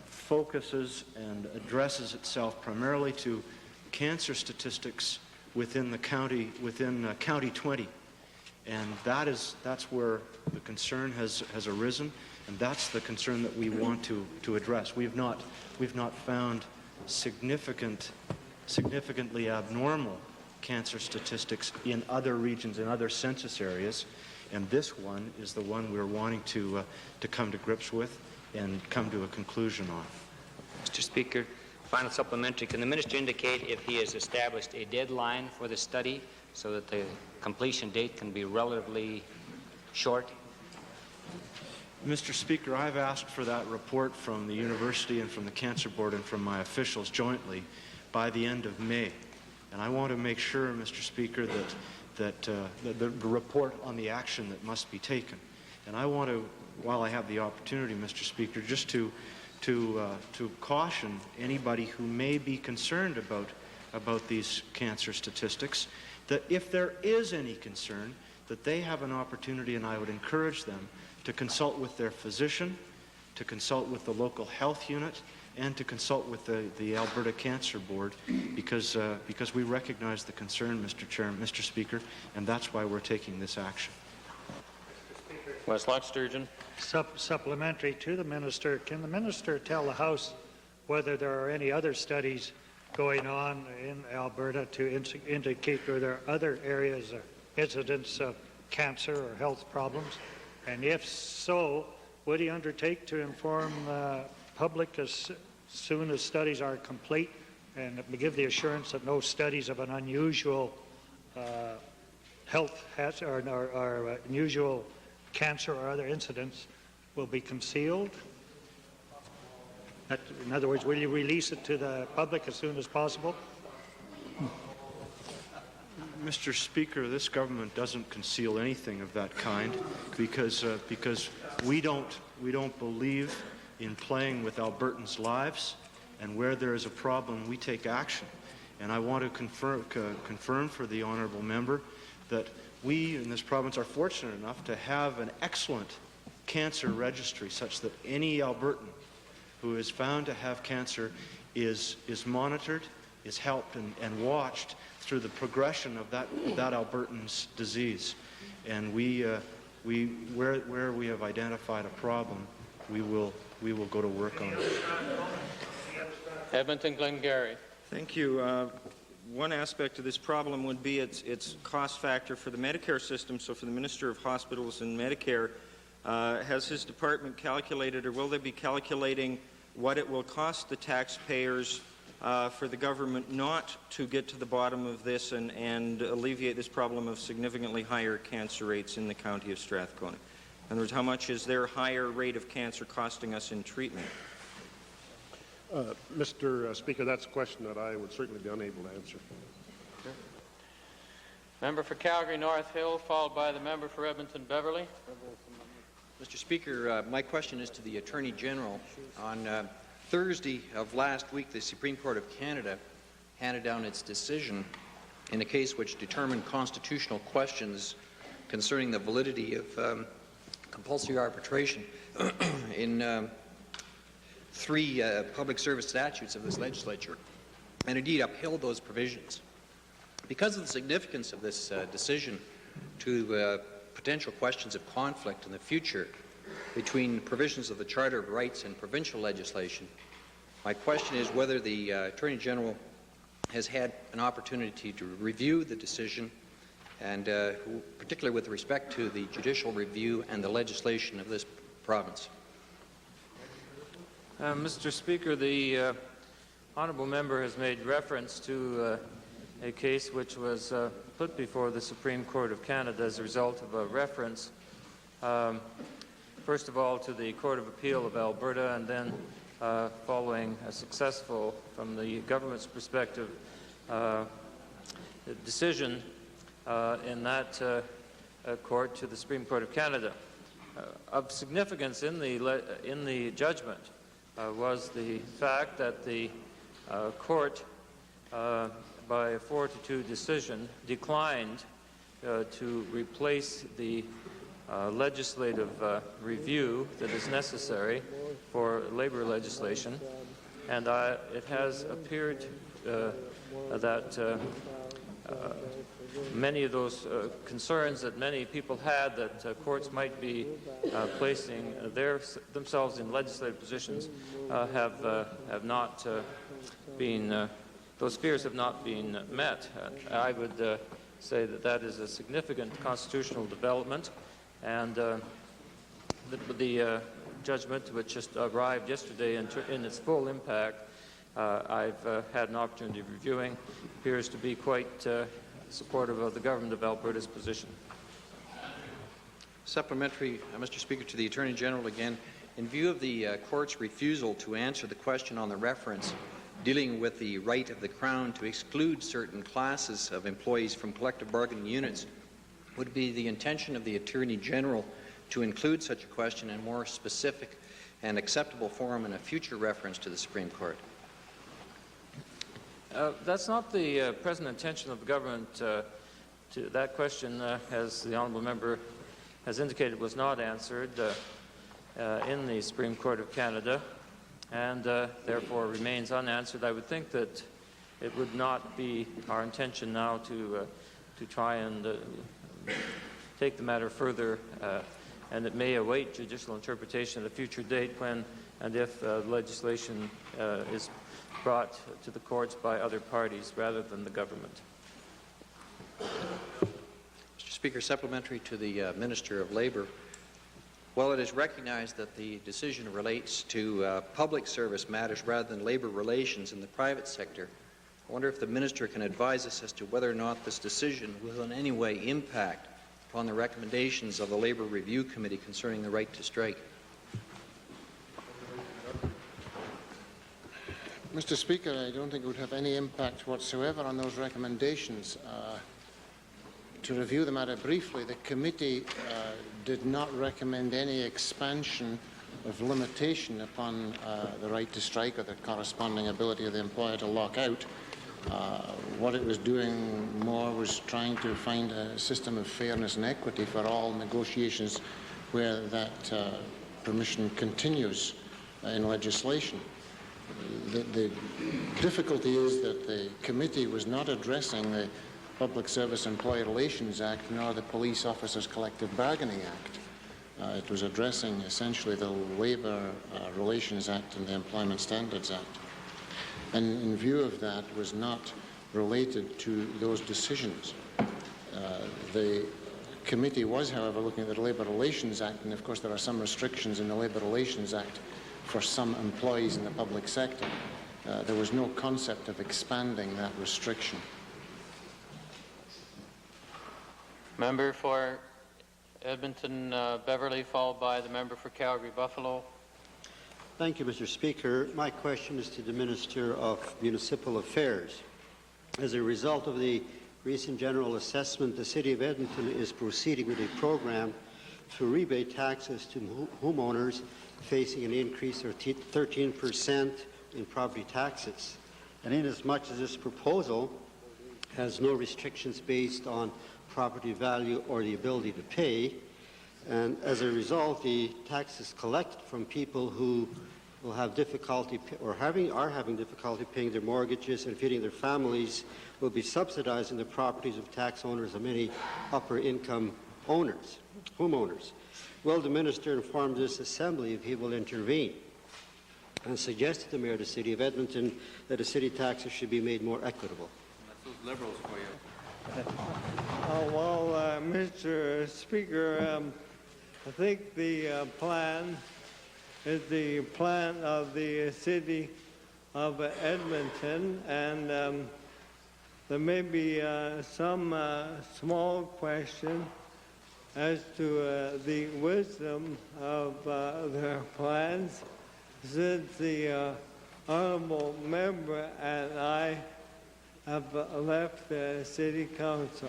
focuses and addresses itself primarily to cancer statistics within the county, within County 20. And that's where the concern has arisen, and that's the concern that we want to address. We've not found significantly abnormal cancer statistics in other regions, in other census areas, and this one is the one we're wanting to come to grips with and come to a conclusion on. Mr. Speaker, final supplementary. Can the minister indicate if he has established a deadline for the study so that the completion date can be relatively short? Mr. Speaker, I've asked for that report from the university and from the Cancer Board and from my officials jointly by the end of May. And I want to make sure, Mr. Speaker, that the report on the action that must be taken. And I want to, while I have the opportunity, Mr. Speaker, just to caution anybody who may be concerned about these cancer statistics, that if there is any concern, that they have an opportunity, and I would encourage them to consult with their physician, to consult with the local health unit, and to consult with the Alberta Cancer Board, because we recognize the concern, Mr. Speaker, and that's why we're taking this action. Westlock Sturgeon. Supplementary to the minister, can the minister tell the House whether there are any other studies going on in Alberta to indicate whether there are other areas or incidents of cancer or health problems? And if so, would he undertake to inform the public as soon as studies are complete and give the assurance that no studies of an unusual health hazard or unusual cancer or other incidents will be concealed? In other words, will you release it to the public as soon as possible? Mr. Speaker, this government doesn't conceal anything of that kind because we don't believe in playing with Albertans' lives, and where there is a problem, we take action. And I want to confirm for the honourable member that we in this province are fortunate enough to have an excellent cancer registry such that any Albertan who is found to have cancer is monitored, is helped and watched through the progression of that Albertan's disease. And where we have identified a problem, we will go to work on it. Edmonton Glengarry. Thank you. One aspect of this problem would be its cost factor for the Medicare system. So for the Minister of Hospitals and Medicare, has his department calculated, or will they be calculating, what it will cost the taxpayers for the government not to get to the bottom of this and alleviate this problem of significantly higher cancer rates in the county of Strathcona? In other words, how much is their higher rate of cancer costing us in treatment? Mr. Speaker, that's a question that I would certainly be unable to answer. Member for Calgary North Hill, followed by the member for Edmonton Beverly. Mr. Speaker, my question is to the Attorney General. On Thursday of last week, the Supreme Court of Canada handed down its decision in a case which determined constitutional questions concerning the validity of compulsory arbitration in 3 public service statutes of this legislature, and indeed upheld those provisions. Because of the significance of this decision to potential questions of conflict in the future between provisions of the Charter of Rights and provincial legislation, my question is whether the Attorney General has had an opportunity to review the decision, and particularly with respect to the judicial review and the legislation of this province. Mr. Speaker, the honourable member has made reference to a case which was put before the Supreme Court of Canada as a result of a reference, first of all, to the Court of Appeal of Alberta, and then following a successful, from the government's perspective, decision in that court to the Supreme Court of Canada. Of significance in the judgment was the fact that the court, by a 4-2 decision, declined to replace the legislative review that is necessary for labor legislation, and it has appeared that many of those concerns that many people had that courts might be placing themselves in legislative positions have not been, those fears have not been met. I would say that that is a significant constitutional development, and the judgment, which just arrived yesterday in its full impact, I've had an opportunity of reviewing, appears to be quite supportive of the Government of Alberta's position. Supplementary, Mr. Speaker, to the Attorney General again. In view of the Court's refusal to answer the question on the reference dealing with the right of the Crown to exclude certain classes of employees from collective bargaining units, would it be the intention of the Attorney General to include such a question in more specific and acceptable form in a future reference to the Supreme Court? That's not the present intention of the government. That question, as the honourable member has indicated, was not answered in the Supreme Court of Canada, and therefore remains unanswered. I would think that it would not be our intention now to try and take the matter further, and it may await judicial interpretation at a future date when and if legislation is brought to the courts by other parties rather than the government. Mr. Speaker, supplementary to the Minister of Labour. While it is recognized that the decision relates to public service matters rather than labour relations in the private sector, I wonder if the Minister can advise us as to whether or not this decision will in any way impact upon the recommendations of the Labour Review Committee concerning the right to strike. Mr. Speaker, I don't think it would have any impact whatsoever on those recommendations. To review the matter briefly, the committee did not recommend any expansion of limitation upon the right to strike or the corresponding ability of the employer to lock out. What it was doing more was trying to find a system of fairness and equity for all negotiations where that permission continues in legislation. The difficulty is that the committee was not addressing the Public Service Employee Relations Act nor the Police Officers Collective Bargaining Act. It was addressing essentially the Labour Relations Act and the Employment Standards Act. And in view of that, was not related to those decisions. The committee was, however, looking at the Labour Relations Act, and of course there are some restrictions in the Labour Relations Act for some employees in the public sector. There was no concept of expanding that restriction. Member for Edmonton Beverly, followed by the member for Calgary Buffalo. Thank you, Mr. Speaker. My question is to the Minister of Municipal Affairs. As a result of the recent general assessment, the City of Edmonton is proceeding with a program to rebate taxes to homeowners facing an increase of 13% in property taxes. And inasmuch as this proposal has no restrictions based on property value or the ability to pay, and as a result, the taxes collected from people who will have difficulty or are having difficulty paying their mortgages and feeding their families will be subsidizing the properties of tax owners and many upper income owners, homeowners. Will the Minister inform this Assembly if he will intervene and suggest to the Mayor of the City of Edmonton that the city taxes should be made more equitable? That's those Liberals for you. Mr. Speaker, I think the plan is the plan of the City of Edmonton, and there may be some small question as to the wisdom of their plans, since the honourable member and I have left the City Council.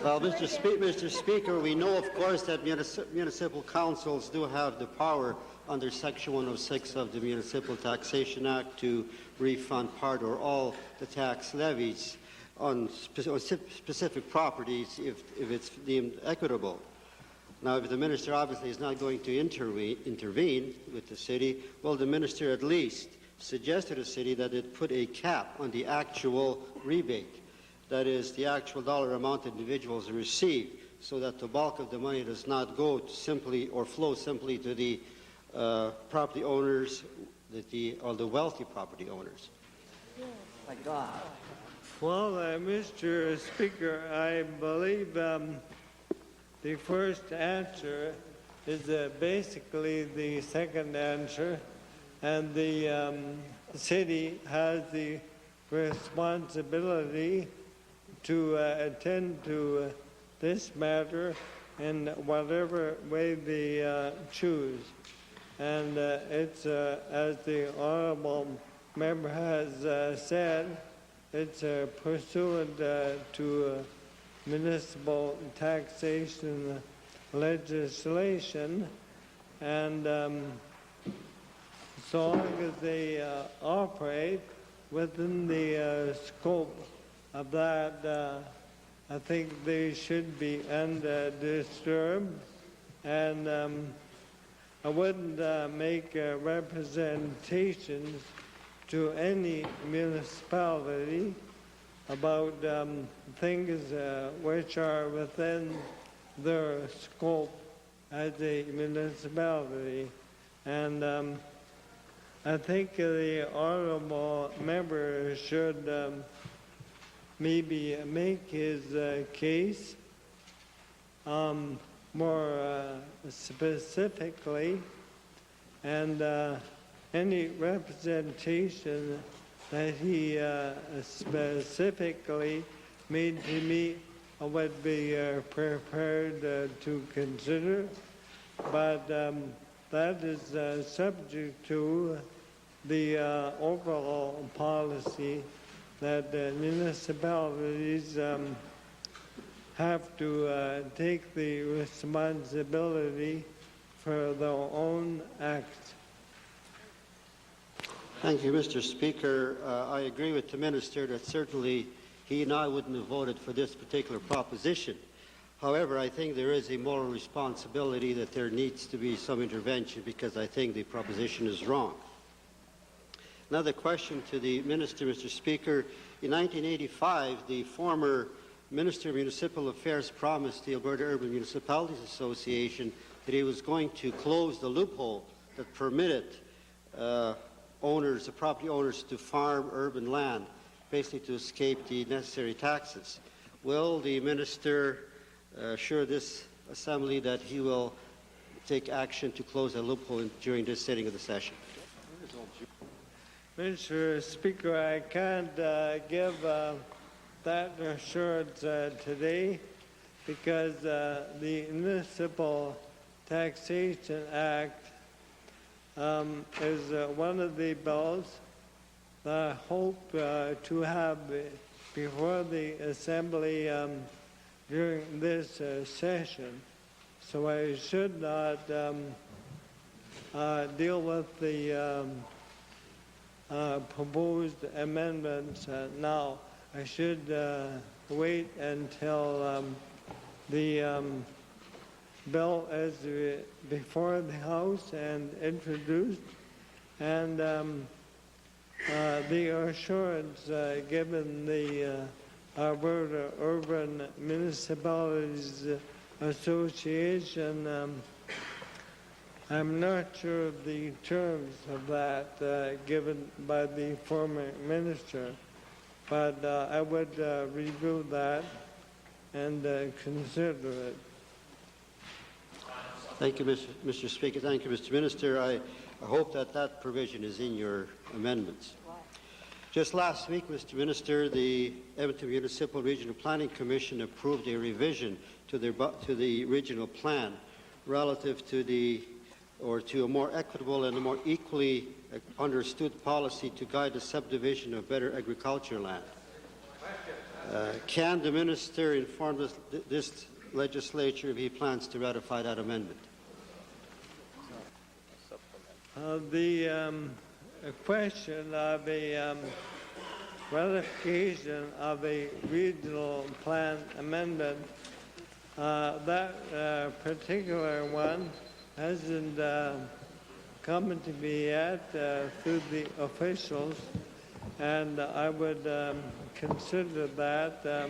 Well, Mr. Speaker, we know, of course, that municipal councils do have the power under Section 106 of the Municipal Taxation Act to refund part or all the tax levies on specific properties if it's deemed equitable. Now, if the minister obviously is not going to intervene with the city, well, the minister at least suggested to the city that it put a cap on the actual rebate. That is, the actual dollar amount that individuals receive, so that the bulk of the money does not go simply or flow simply to the property owners, or the wealthy property owners. My God. Well, Mr. Speaker, I believe the first answer is basically the second answer, and the city has the responsibility to attend to this matter in whatever way they choose. And it's, as the honourable member has said, it's pursuant to municipal taxation legislation, and so long as they operate within the scope of that, I think they should be undisturbed, and I wouldn't make representations to any municipality about things which are within their scope as a municipality. And I think the honourable member should maybe make his case more specifically, and any representation that he specifically made to me would be prepared to consider, but that is subject to the overall policy that municipalities have to take the responsibility for their own acts. Thank you, Mr. Speaker. I agree with the minister that certainly he and I wouldn't have voted for this particular proposition. However, I think there is a moral responsibility that there needs to be some intervention, because I think the proposition is wrong. Another question to the minister, Mr. Speaker. In 1985, the former Minister of Municipal Affairs promised the Alberta Urban Municipalities Association that he was going to close the loophole that permitted property owners to farm urban land, basically to escape the necessary taxes. Will the minister assure this assembly that he will take action to close the loophole during this sitting of the session? Mr. Speaker, I can't give that assurance today, because the Municipal Taxation Act is one of the bills that I hope to have before the Assembly during this session. So I should not deal with the proposed amendments now. I should wait until the bill is before the House and introduced, and the assurance given the Alberta Urban Municipalities Association, I'm not sure of the terms of that given by the former minister, but I would review that and consider it. Thank you, Mr. Speaker. Thank you, Mr. Minister. I hope that that provision is in your amendments. Just last week, Mr. Minister, the Edmonton Municipal Regional Planning Commission approved a revision to the regional plan relative to the or to a more equitable and a more equally understood policy to guide the subdivision of better agriculture land? Can the minister inform this legislature if he plans to ratify that amendment? The question of a ratification of a regional plan amendment, that particular one hasn't come to me yet through the officials, and I would consider that.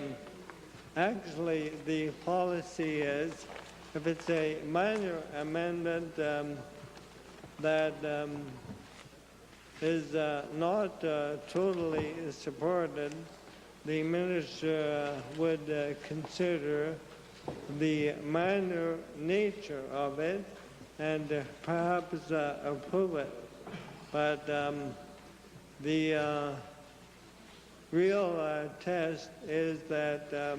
Actually, the policy is, if it's a minor amendment that is not totally supported, the minister would consider the minor nature of it and perhaps approve it. But the real test is that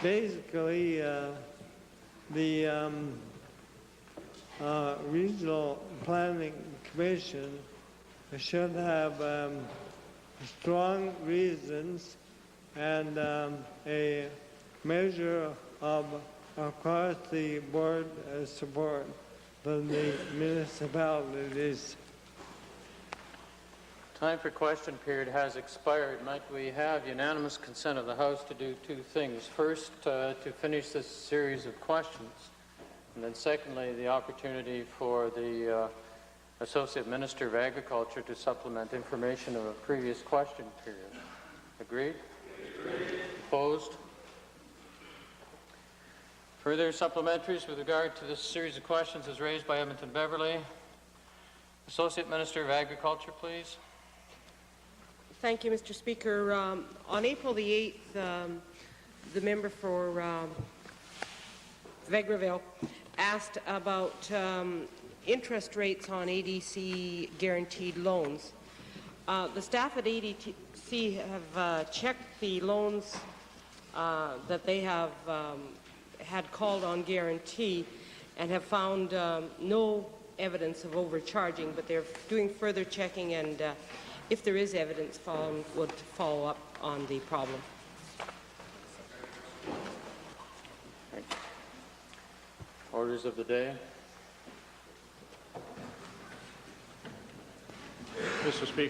basically the Regional Planning Commission should have strong reasons and a measure of across-the-board support from the municipalities. Time for question period has expired. Might we have unanimous consent of the House to do two things? First, to finish this series of questions, and then secondly, the opportunity for the Associate Minister of Agriculture to supplement information of a previous question period. Agreed? Agreed. Opposed? Further supplementaries with regard to this series of questions as raised by Edmonton Beverley. Associate Minister of Agriculture, please. Thank you, Mr. Speaker. On April the 8th, the member for Vegreville asked about interest rates on ADC guaranteed loans. The staff at ADC have checked the loans that they have had called on guarantee and have found no evidence of overcharging, but they're doing further checking, and if there is evidence found, would follow up on the problem. Orders of the day. Mr. Speaker.